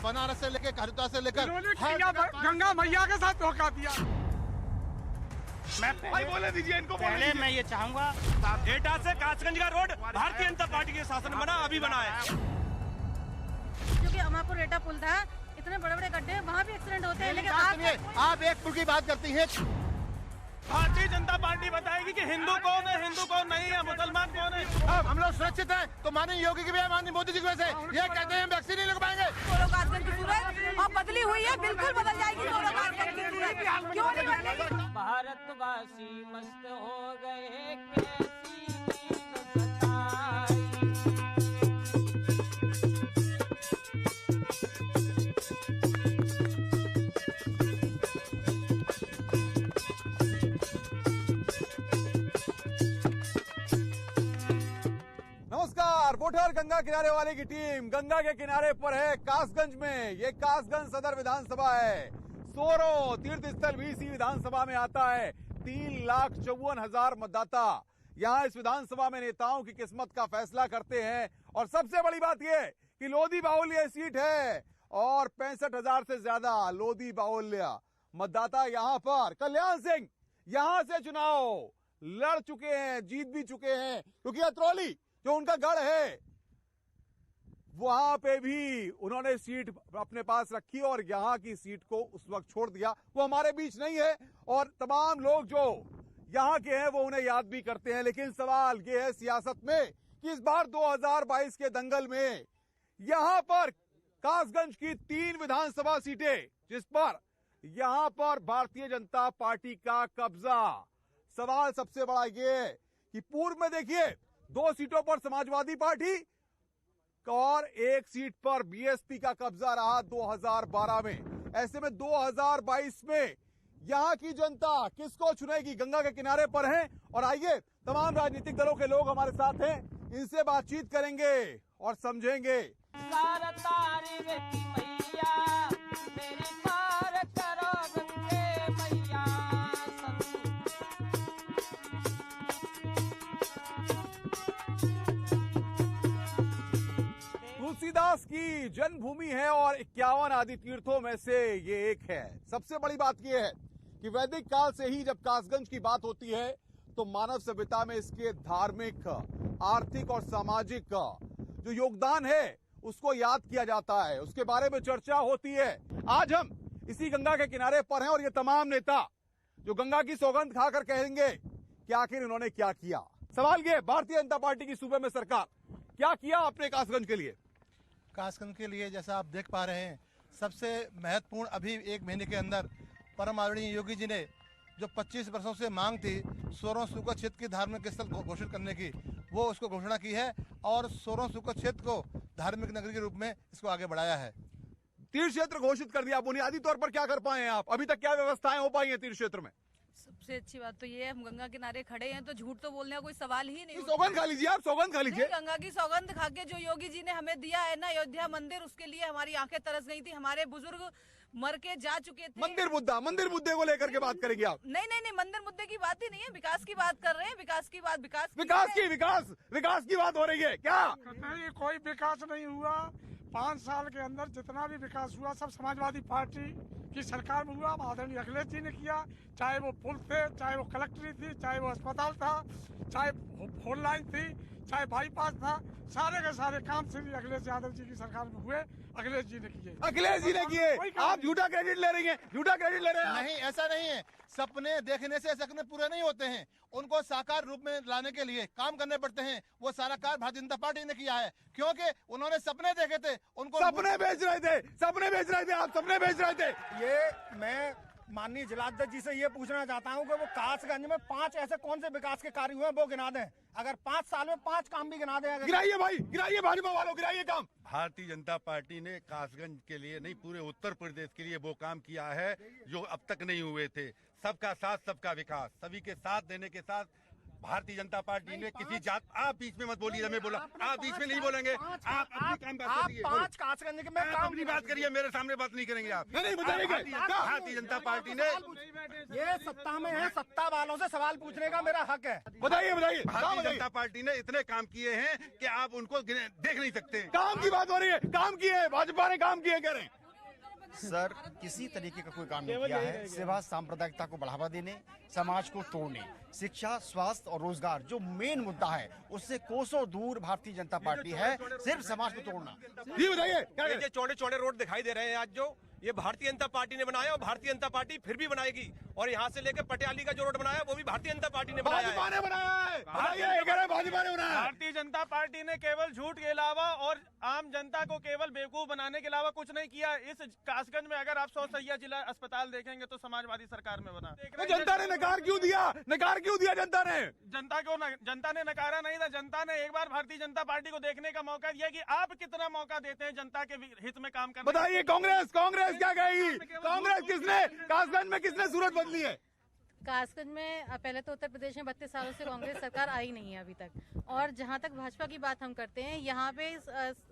बनारस से लेकर हरिद्वार से लेकर गंगा मैया के साथ धोखा दिया। भाई बोले दीजिए इनको। पहले मैं ये चाहूंगा एटा से कासगंज का रोड भारतीय जनता पार्टी के शासन बना, अभी बना है। क्योंकि अमापुर एटा पुल था, इतने बड़े बड़े गड्ढे वहाँ भी एक्सीडेंट होते हैं, लेकिन आप एक पुल की बात करती हैं। भारतीय जनता पार्टी बताएगी कि हिंदू कौन है, हिंदू कौन नहीं है, मुसलमान कौन है। अब हम लोग सुरक्षित हैं तो माननीय योगी की वजह, माननीय मोदी जी की वजह से ये कहते हैं हम वैक्सीन नहीं लग पाएंगे। कासगंज की सूरत अब बदली हुई है, बिल्कुल बदल जाएगी कासगंज की सूरत। क्यों नहीं बदलेगी? भारतवासी मस्त हो गए, कैसी नींद सताई। नमस्कार। वोटर गंगा किनारे वाले की टीम गंगा के किनारे पर है कासगंज में। ये कासगंज सदर विधानसभा है। सोरो तीर्थ स्थल भी इसी विधानसभा में आता है। 3,54,000 मतदाता यहाँ इस विधानसभा में नेताओं की किस्मत का फैसला करते हैं। और सबसे बड़ी बात यह कि लोधी बाहुल्य सीट है और 65,000 से ज्यादा लोधी बाहुल्य मतदाता यहाँ पर। कल्याण सिंह यहाँ से चुनाव लड़ चुके हैं, जीत भी चुके हैं, क्योंकि अतरौली जो उनका गढ़ है वहां पे भी उन्होंने सीट अपने पास रखी और यहां की सीट को उस वक्त छोड़ दिया। वो हमारे बीच नहीं है और तमाम लोग जो यहां के हैं वो उन्हें याद भी करते हैं। लेकिन सवाल ये है सियासत में कि इस बार 2022 के दंगल में यहां पर कासगंज की 3 विधानसभा सीटें, जिस पर यहां पर भारतीय जनता पार्टी का कब्जा। सवाल सबसे बड़ा ये है कि पूर्व में देखिए 2 सीटों पर समाजवादी पार्टी और 1 सीट पर बीएसपी का कब्जा रहा 2012 में। ऐसे में 2022 में यहां की जनता किसको चुनेगी? गंगा के किनारे पर हैं और आइए तमाम राजनीतिक दलों के लोग हमारे साथ हैं, इनसे बातचीत करेंगे और समझेंगे। तुलसीदास की जन्मभूमि है और 51 आदि तीर्थों में से ये एक है। सबसे बड़ी बात यह है कि वैदिक काल से ही जब कासगंज की बात होती है तो मानव सभ्यता में इसके धार्मिक, आर्थिक और सामाजिक जो योगदान है उसको याद किया जाता है, उसके बारे में चर्चा होती है। आज हम इसी गंगा के किनारे पर हैं और ये तमाम नेता जो गंगा की सौगंध खाकर कहेंगे कि आखिर इन्होंने क्या किया। सवाल ये, भारतीय जनता पार्टी की सूबे में सरकार क्या किया आपने कासगंज के लिए? कासगंज के लिए जैसा आप देख पा रहे हैं, सबसे महत्वपूर्ण अभी 1 महीने के अंदर परम आदरणीय योगी जी ने जो 25 वर्षों से मांग थी सोरों सूखा क्षेत्र की धार्मिक स्थल घोषित करने की, वो उसको घोषणा की है और सोरों सूखा क्षेत्र को धार्मिक नगरी के रूप में इसको आगे बढ़ाया है। तीर्थ क्षेत्र घोषित कर दिया। बुनियादी तौर पर क्या कर पाए हैं आप? अभी तक क्या व्यवस्थाएं हो पाई हैं तीर्थ क्षेत्र में? सबसे अच्छी बात तो ये है, हम गंगा किनारे खड़े हैं तो झूठ तो बोलने का कोई सवाल ही नहीं। सौगंध खा लीजिए, आप सौगंध खा लीजिए। गंगा की सौगंध खा के जो योगी जी ने हमें दिया है ना अयोध्या मंदिर, उसके लिए हमारी आंखें तरस गई थी। हमारे बुजुर्ग मर के जा चुके थे। मंदिर मुद्दे को लेकर के बात करेंगे आप? नहीं, मंदिर मुद्दे की बात ही नहीं है, विकास की बात कर रहे हैं। विकास की बात हो रही है क्या? नहीं, कोई विकास नहीं हुआ। 5 साल के अंदर जितना भी विकास हुआ सब समाजवादी पार्टी की सरकार में हुआ। आदरणीय अखिलेश जी ने किया, चाहे वो पुल थे, चाहे वो कलेक्ट्री थी, चाहे वो अस्पताल था, चाहे फोन लाइन थी, चाहे बाईपास था, सारे के सारे काम श्री अखिलेश यादव जी की सरकार में हुए, अखिलेश जी ने किए। आप झूठा क्रेडिट ले रही हैं, नहीं, ऐसा नहीं है। सपने देखने से सपने पूरे नहीं होते हैं, उनको साकार रूप में लाने के लिए काम करने पड़ते हैं। वो सारा कार्य भारतीय जनता पार्टी ने किया है, क्योंकि उन्होंने सपने देखे थे। उनको सपने बेच रहे थे, आप सपने बेच रहे थे। ये मैं माननीय जिलाध्यक्ष जी से ये पूछना चाहता हूँ कि वो कासगंज में 5 ऐसे कौन से विकास के कार्य हुए हैं वो गिना दें। अगर 5 साल में 5 काम भी गिना दें। गिराइए भाई, गिराइए, भाजपा वालों गिराइए काम। भारतीय जनता पार्टी ने कासगंज के लिए नहीं, पूरे उत्तर प्रदेश के लिए वो काम किया है जो अब तक नहीं हुए थे। सबका साथ सबका विकास, सभी के साथ देने के साथ भारतीय जनता पार्टी ने किसी जात, आप बीच में मत बोलिए, मैं बोला, आप बीच में नहीं बोलेंगे, आप अपनी काम बात करिए, पांच कासगंज के मैं काम अपनी बात करिए, मेरे सामने बात नहीं करेंगे आप। नहीं बताइएगा। भारतीय जनता पार्टी ने, ये सत्ता में है, सत्ता वालों से सवाल पूछने का मेरा हक है। बताइए बताइए। भारतीय जनता पार्टी ने इतने काम किए हैं कि आप उनको देख नहीं सकते। काम की बात हो रही है, काम किए हैं, भाजपा ने काम किए कह रहे हैं। सर किसी तरीके का कोई काम नहीं किया है, सिवा सांप्रदायिकता को बढ़ावा देने, समाज को तोड़ने। शिक्षा, स्वास्थ्य और रोजगार जो मेन मुद्दा है, उससे कोसों दूर भारतीय जनता पार्टी है, सिर्फ समाज को तोड़ना। जी बताइए क्या ये चौड़े चौड़े रोड दिखाई दे रहे हैं आज, जो ये भारतीय जनता पार्टी ने बनाया और भारतीय जनता पार्टी फिर भी बनाएगी। और यहाँ से लेकर पटियाली का जो रोड बनाया वो भी भारतीय जनता पार्टी ने बनाया है। भाजपा ने बनाया है, भाजपा ने बनाया है। भारतीय जनता पार्टी ने केवल झूठ के अलावा और आम जनता को केवल बेवकूफ बनाने के अलावा कुछ नहीं किया। इस कासगंज में अगर आप 100 सैया जिला अस्पताल देखेंगे तो समाजवादी सरकार में बना। तो जनता ने नकार क्यों दिया? नकार क्यों दिया जनता ने? जनता ने नकारा नहीं था। जनता ने एक बार भारतीय जनता पार्टी को देखने का मौका दिया कि आप कितना मौका देते हैं जनता के हित में काम करने। बताइए कांग्रेस क्या कहेगी? कांग्रेस किसने कासगंज में किसने सूरत बदली है? कासगंज में पहले तो उत्तर प्रदेश में 32 सालों से कांग्रेस सरकार आई नहीं है अभी तक। और जहां तक भाजपा की बात हम करते हैं, यहाँ पे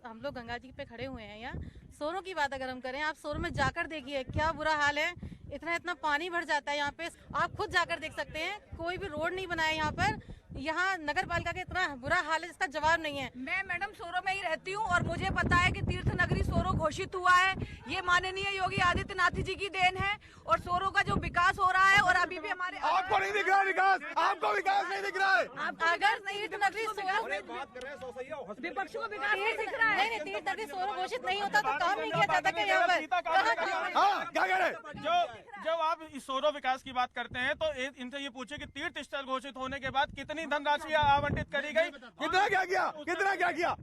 हम लोग गंगा जी पे खड़े हुए हैं। यहाँ सोरों की बात अगर हम करें, आप सोरों में जाकर देखिए क्या बुरा हाल है। इतना पानी भर जाता है यहाँ पे, आप खुद जाकर देख सकते हैं। कोई भी रोड नहीं बनाया यहाँ पर। यहाँ नगर पालिका का इतना बुरा हाल है जिसका जवाब नहीं है। मैं मैडम सोरो में ही रहती हूँ और मुझे पता है कि तीर्थ नगरी सोरो घोषित हुआ है। ये माननीय योगी आदित्यनाथ जी की देन है और सोरो का जो विकास हो रहा है, और अभी भी हमारे आपको नहीं दिख रहा विकास? आपको विकास नहीं दिख रहा है? अगर तीर्थ नगरी विपक्ष को विकास नहीं दिख रहा है, नहीं तीर्थ नगरी सोरो घोषित नहीं होता तो काम नहीं किया जाता क्या यहाँ पर? क्या कह रहे? जो आप इस सोरो विकास की बात करते हैं तो इनसे ये पूछे कि तीर्थ स्थल घोषित होने के बाद कितनी धनराशि आवंटित करी गई, कितना क्या किया?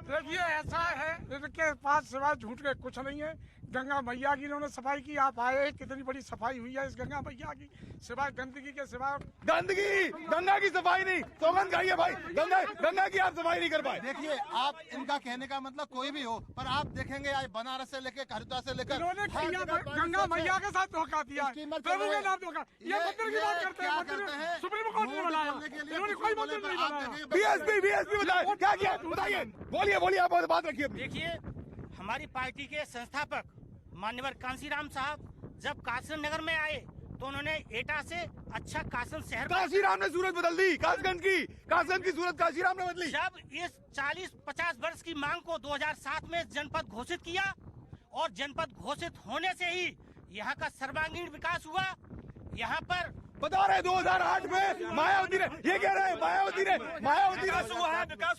देखिए ऐसा है, इनके पास सिवाय झूठ के कुछ नहीं है। गंगा मैया की इन्होंने सफाई की, आप आए, कितनी बड़ी सफाई हुई है इस गंगा मैया की। सिवाय गंदगी के सिवाय गंगा की सफाई नहीं, सौगंध खाइए भाई, गंगा की आप सफाई नहीं कर पाए। देखिए, आप इनका कहने का मतलब कोई भी हो, पर आप देखेंगे आज बनारस से लेकर हरिद्वार से लेकर गंगा मैया के साथ धोखा दिया, प्रभु के नाम धोखा। ये मंदिर की बात करते हैं, सुप्रीम कोर्ट ने बनाया, इन्होंने कोई मंदिर नहीं बनाया। बीएसपी बताइए क्या किया, बताइए, बोलिए आप बात रखिए। देखिए, हमारी पार्टी के संस्थापक मान्यवर कांसीराम साहब जब कासगंज नगर में आए तो उन्होंने एटा से अच्छा कासगंज शहर, कांसीराम ने सूरत बदल दी। कासगंज की सूरत कांसीराम ने बदली। जब इस 40-50 वर्ष की मांग को 2007 में जनपद घोषित किया और जनपद घोषित होने से ही यहाँ का सर्वांगीण विकास हुआ। यहाँ पर बता रहे 2008 में मायावती ने, ये कह रहे हैं मायावती ने विकास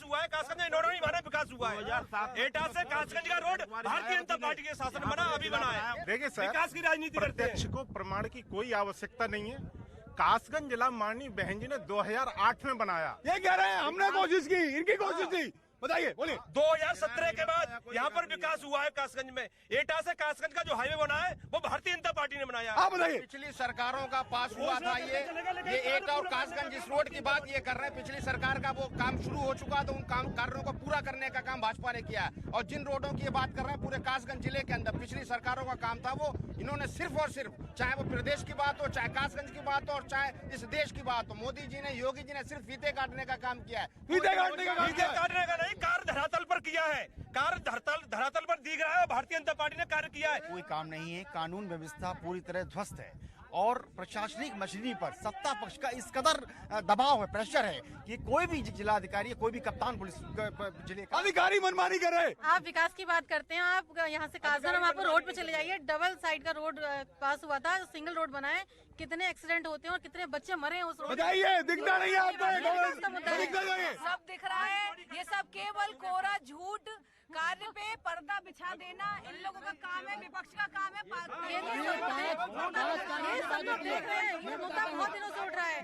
हुआ है कासगंज में, इन्होंने नहीं विकास हुआ है। एटा से कासगंज का रोड भारतीय जनता पार्टी के शासन में बना, अभी बना है। देखिए सर, विकास की राजनीति करते हैं। प्रत्यक्ष को प्रमाण की कोई आवश्यकता नहीं है। कासगंज जिला माननीय बहन जी ने 2008 में बनाया। ये कह रहे हैं हमने कोशिश की, इनकी कोशिश थी। बताइए, बोलिए। 2017 के बाद यहाँ पर विकास हुआ है कासगंज में। एटा से कासगंज का जो हाईवे बना है वो भारतीय जनता पार्टी ने बनाया। आप बताइए। पिछली सरकारों का पास हुआ था ये एटा और कासगंज जिस रोड की बात ये कर रहे हैं, पिछली सरकार का वो काम शुरू हो चुका, तो उन काम कार्यों को पूरा करने का काम भाजपा ने किया। और जिन रोडों की ये बात कर रहे हैं पूरे कासगंज जिले के अंदर पिछली सरकारों का काम था, वो इन्होंने सिर्फ और सिर्फ, चाहे वो प्रदेश की बात हो, चाहे कासगंज की बात हो और चाहे इस देश की बात हो, मोदी जी ने, योगी जी ने सिर्फ फीते काटने का काम किया है। फीते काटने का नहीं, कार्य धरातल पर किया है। कार्य धरातल पर दिख रहा है, भारतीय जनता पार्टी ने कार्य किया है। कोई काम नहीं है, कानून व्यवस्था पूरी तरह ध्वस्त है और प्रशासनिक मशीनरी पर सत्ता पक्ष का इस कदर दबाव है, प्रेशर है कि कोई भी जिलाधिकारी, कोई भी कप्तान पुलिस जिले का अधिकारी मनमानी कर रहे हैं। आप विकास की बात करते हैं, आप यहाँ से कासगंज आपको रोड पे चले जाइए, डबल साइड का रोड पास हुआ था, सिंगल रोड बना है। कितने एक्सीडेंट होते हैं और कितने बच्चे मरे हैं उस रोड। बताइए, दिखता नहीं है आपको? सब दिख रहा है, ये सब केवल कोरा झूठ, कार्य पे पर्दा बिछा देना इन लोगों का काम है, विपक्ष का काम है। ये सब लोग देख रहे हैं, ये मुद्दा बहुत दिनों से उठ रहा है।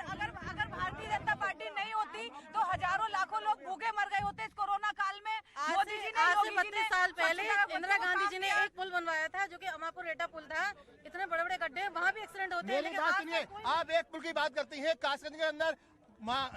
अगर भारतीय जनता पार्टी नहीं होती तो हजारों लाखों लोग भूखे मर गए होते इस कोरोना काल में। मोदी जी ने, आज से 32 साल पहले इंदिरा गांधी जी ने एक पुल बनवाया था जो कि अमापुर एटा पुल था। इतने बड़े बड़े गड्ढे, वहाँ भी एक्सीडेंट होते हैं। मेरी बात सुनिए, आप एक पुल की बात करती हैं, कासगंज के अंदर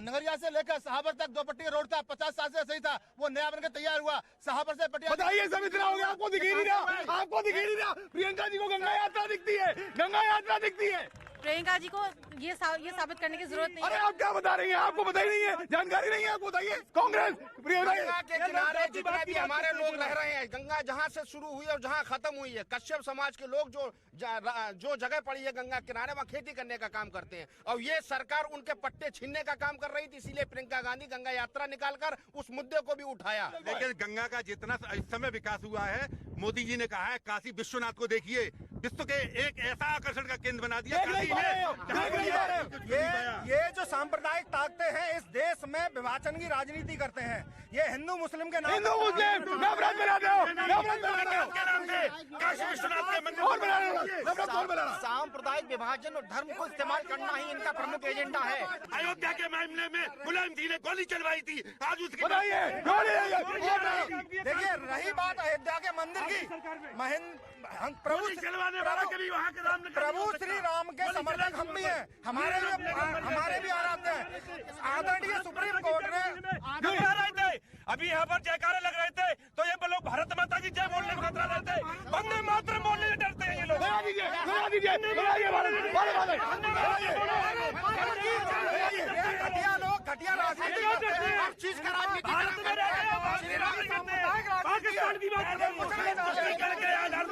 नगरिया से लेकर सहाबर तक 2 पट्टी का रोड था, 50 साल से सही था, वो नया बनकर तैयार हुआ। सहाबर से पटियाला। बताइए, सब इतना हो गया, आपको दिख ही नहीं रहा, आपको दिख ही नहीं रहा। प्रियंका जी को गंगा यात्रा दिखती है, गंगा यात्रा दिखती है। प्रियंका जी को ये साबित करने की जरूरत नहीं अरे है। आप क्या बता रही हैं? आपको पता ही नहीं है, जानकारी नहीं है, आपको बताइए। कांग्रेस गंगा के किनारे जितने भी हमारे लोग रह रहे हैं, गंगा जहाँ से शुरू हुई और जहाँ खत्म हुई है, कश्यप समाज के लोग जो जगह पड़ी है गंगा किनारे, वहाँ खेती करने का काम करते हैं। और ये सरकार उनके पट्टे छीनने का काम कर रही थी, इसीलिए प्रियंका गांधी गंगा यात्रा निकालकर उस मुद्दे को भी उठाया। लेकिन गंगा का जितना इस समय विकास हुआ है, मोदी जी ने कहा है काशी विश्वनाथ को देखिए, विश्व के एक ऐसा आकर्षण का केंद्र बना दिया काशी ने। ये जो सांप्रदायिक ताकतें हैं इस देश में विभाजन की राजनीति करते हैं। ये हिंदू मुस्लिम के नाम, हिंदू मुस्लिम नफरत बनाते हो, नफरत बनाते हो, काशी विश्वनाथ के मंदिर और बना रहे हो, नफरत कौन बना रहा है? सांप्रदायिक विभाजन और धर्म को इस्तेमाल करना ही इनका प्रमुख एजेंडा है। अयोध्या के मामले में मुलायम सिंह ने गोली चलवाई थी, आज उसकी बताइए। देखिए, रही बात अयोध्या के मंदिर की, प्रभु श्री राम के समर्थक हम भी हैं, हमारे भी आराध्य हैं। आदरणीय सुप्रीम कोर्ट ने रहे थे, अभी यहाँ पर जयकारे लग रहे थे तो ये लोग भारत माता की जय बोलने में खतरा रहते, वंदे मातरम बोलने से डरते हैं ये लोग। घटिया लोग घटिया राजनीति करते हैं, हर चीज का राजनीति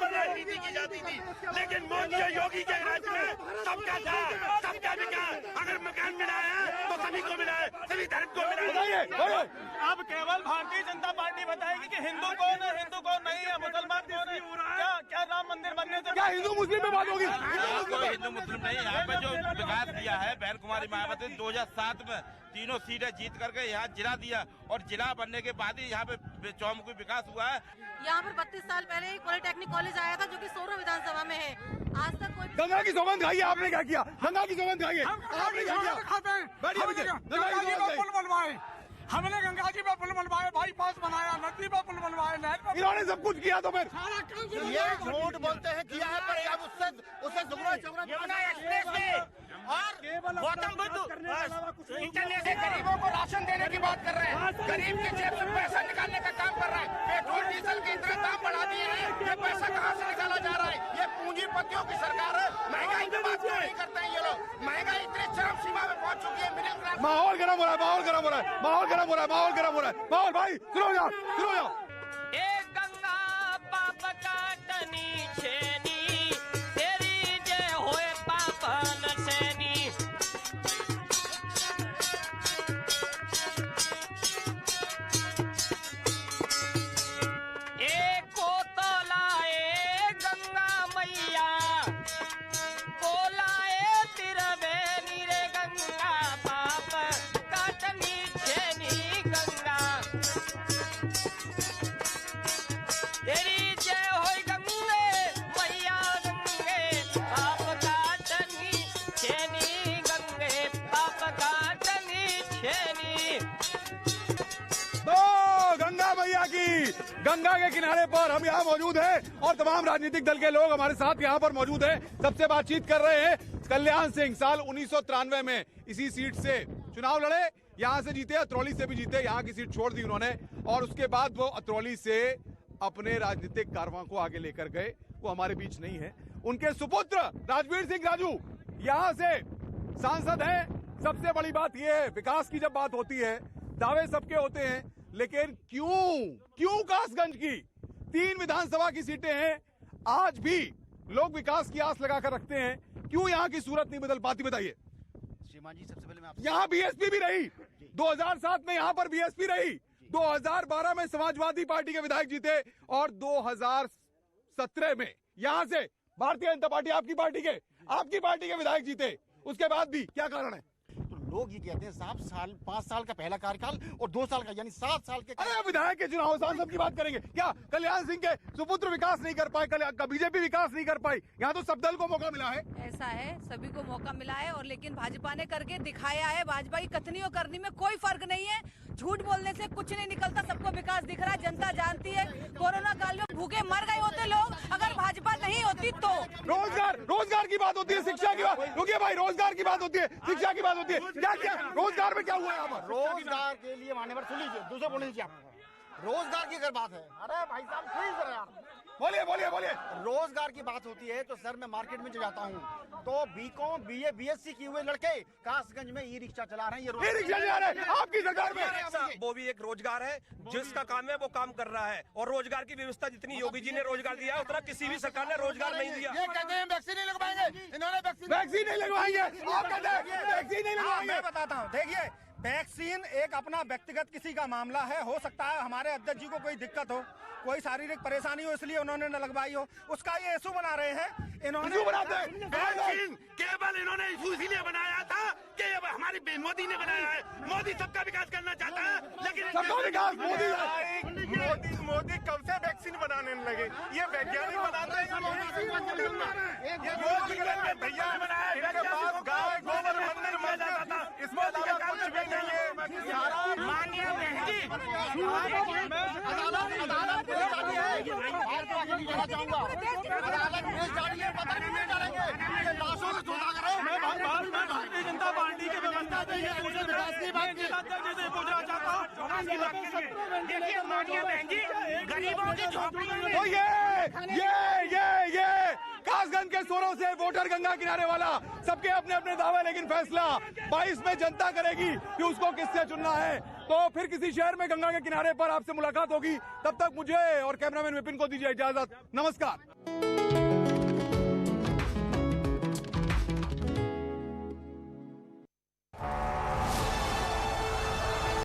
राजनीति की जाती थी, लेकिन मोदी और योगी के राज्य में सबका था, सबका विकास। अगर मकान मिला है तो सभी को मिला है, सभी धर्म को मिला है। अब केवल भारतीय जनता पार्टी बताएगी कि हिंदू कौन है, हिंदू कौन नहीं है, मुसलमान कौन है। क्या राम मंदिर बनने से क्या हिंदू मुस्लिम में बात होगी? हिंदू मुस्लिम नहीं, यहाँ पे जो विकास किया है बहन कुमारी मायावती 2007 में तीनों सीटें जीत करके यहाँ जिला दिया, और जिला बनने के बाद ही यहाँ पे चौमुखी विकास हुआ है। यहाँ पर 32 साल पहले एक पॉलिटेक्निक कॉलेज आया था जो कि सोरो विधानसभा में है। आज तक कोई गंगा की सौगंध खाइए, आपने क्या किया? गंगा की सौगंध खाइए, आपने क्या किया? हमने गंगा जी पे पुल बनवाए, बाईपास बनाया, नदी पे पुल बनवाए, नहर पे। इन्होंने सब कुछ किया तो फिर ये झूठ बोलते हैं किया है, पर अब उससे दुगना चौगुना यमुना एक्सप्रेस में और गौतम बुद्ध इंटरनेट से गरीबों को राशन देने की बात कर रहे हैं, गरीब की जेब से पैसा निकालने का काम कर रहे हैं। पेट्रोल डीजल के इतने दाम बढ़ा दिए हैं, ये पैसा कहाँ से निकाला जा रहा है? ये पूंजीपतियों की सरकार है। महंगाई की बात क्यों नहीं करते हैं ये लोग? महंगाई इतनी चरम सीमा में पहुंच चुकी है, मिडिल क्लास। माहौल गर्म हो रहा है, माहौल गर्म हो रहा है, माहौल गर्म हो रहा है, माहौल गर्म हो रहा है। माहौल भाई शुरू हो जाओ, शुरू हो जाओ। ए गंगा पाप काटनी छेनी, तेरी जय होए पापन सैनी। एको तो लाए गंगा मैया, बोलाए तिरवेनी रे गंगा पाप काटनी छेनी गंगा। तेरी जय होय गंगे मैया गंगे, पाप काटनी छेनी गंगे, पाप काटनी छेनी। तो गंगा मैया की, गंगा के किनारे पर हम यहाँ मौजूद हैं और तमाम राजनीतिक दल के लोग हमारे साथ यहाँ पर मौजूद हैं। सबसे बातचीत कर रहे हैं। कल्याण सिंह साल 1993 में इसी सीट से चुनाव लड़े, यहाँ से जीते, अतरौली से भी जीते, यहाँ की सीट छोड़ दी उन्होंने, और उसके बाद वो अतरौली से अपने राजनीतिक कारवां को आगे लेकर गए। वो हमारे बीच नहीं है। उनके सुपुत्र राजवीर सिंह राजू यहाँ से सांसद हैं। सबसे बड़ी बात यह है, विकास की जब बात होती है दावे सबके होते हैं, लेकिन क्यों कासगंज की 3 विधानसभा की सीटें हैं, आज भी लोग विकास की आस लगाकर रखते हैं, क्यों यहाँ की सूरत नहीं बदल पाती? बताइए श्रीमान जी। सबसे पहले मैं आपसे, यहाँ बीएसपी भी रही, 2007 में यहाँ पर बीएसपी रही, 2012 में समाजवादी पार्टी के विधायक जीते, और 2017 में यहाँ से भारतीय जनता पार्टी आपकी पार्टी के विधायक जीते। उसके बाद भी क्या कारण है? तो लोग ये कहते हैं 5 साल का पहला कार्यकाल और 2 साल का, यानी 7 साल के। अरे विधायक के चुनाव सांसद की बात करेंगे क्या? कल्याण सिंह के सुपुत्र विकास नहीं कर पाए, बीजेपी विकास नहीं कर पाई, यहाँ तो सब दल को मौका मिला है। ऐसा है, सभी को मौका मिला है, और लेकिन भाजपा ने करके दिखाया है। भाजपा की कथनी और करनी में कोई फर्क नहीं है। झूठ बोलने से कुछ नहीं निकलता, सबको विकास दिख रहा है, जनता जानती है। कोरोना काल में भूखे मर गए होते लोग अगर भाजपा नहीं होती तो। रोजगार की बात होती है, शिक्षा की बात, रुकिए भाई, रोजगार की बात होती है, शिक्षा की बात होती है, क्या रोजगार में क्या हुआ यहाँ पर? रोजगार के लिए मान्यवर सुन लीजिए, दूसरा बोल लीजिए आप। रोजगार की अगर बात है, अरे भाई साहब प्लीज यार, बोलिए बोलिए बोलिए। रोजगार की बात होती है तो सर मैं मार्केट में जाता हूँ तो बीकॉम बीए बीएससी किए हुए लड़के कासगंज में ई रिक्शा चला रहे हैं। ये रिक्शा चला रहे हैं आपकी सरकार में। वो भी एक रोजगार है, जिसका काम है वो काम कर रहा है। और रोजगार की व्यवस्था जितनी योगी जी ने रोजगार दिया है उतना किसी भी सरकार ने रोजगार नहीं दिया। ये कहते हैं वैक्सीन नहीं लगवाएंगे, इन्होंने वैक्सीन नहीं लगवाएंगे, आप कहते हैं वैक्सीन नहीं लगवाएंगे। मैं बताता हूँ, देखिए वैक्सीन एक अपना व्यक्तिगत किसी का मामला है, हो सकता है हमारे अध्यक्ष जी को कोई दिक्कत हो, कोई शारीरिक परेशानी हो, इसलिए उन्होंने न लगवाई हो, उसका ये इशू बना रहे हैं इन्होंने। वैक्सीन केवल इन्होंने इशू इसीलिए बनाया था कि हमारी मोदी ने बनाया है। मोदी सबका विकास करना चाहता है, लेकिन सबका विकास मोदी कब से वैक्सीन बनाने लगे? ये वैज्ञानिक बनाते हैं, भैया इनके पास गाय गोबर मंदिर बन जाता था, इसमें अलावा कुछ भी नहीं है। माननीय भारतीय जनता पार्टी के व्यवस्था पूछना चाहता हूँ। देखिए माननीय बहन जी, गरीबों की झोपड़ियों में तो ये कासगंज के सोरों से वोटर गंगा किनारे वाला सबके अपने अपने दावे, लेकिन फैसला 22 में जनता करेगी कि उसको किससे चुनना है। तो फिर किसी शहर में गंगा के किनारे पर आपसे मुलाकात होगी। तब तक मुझे और कैमरामैन विपिन को दीजिए इजाजत। नमस्कार।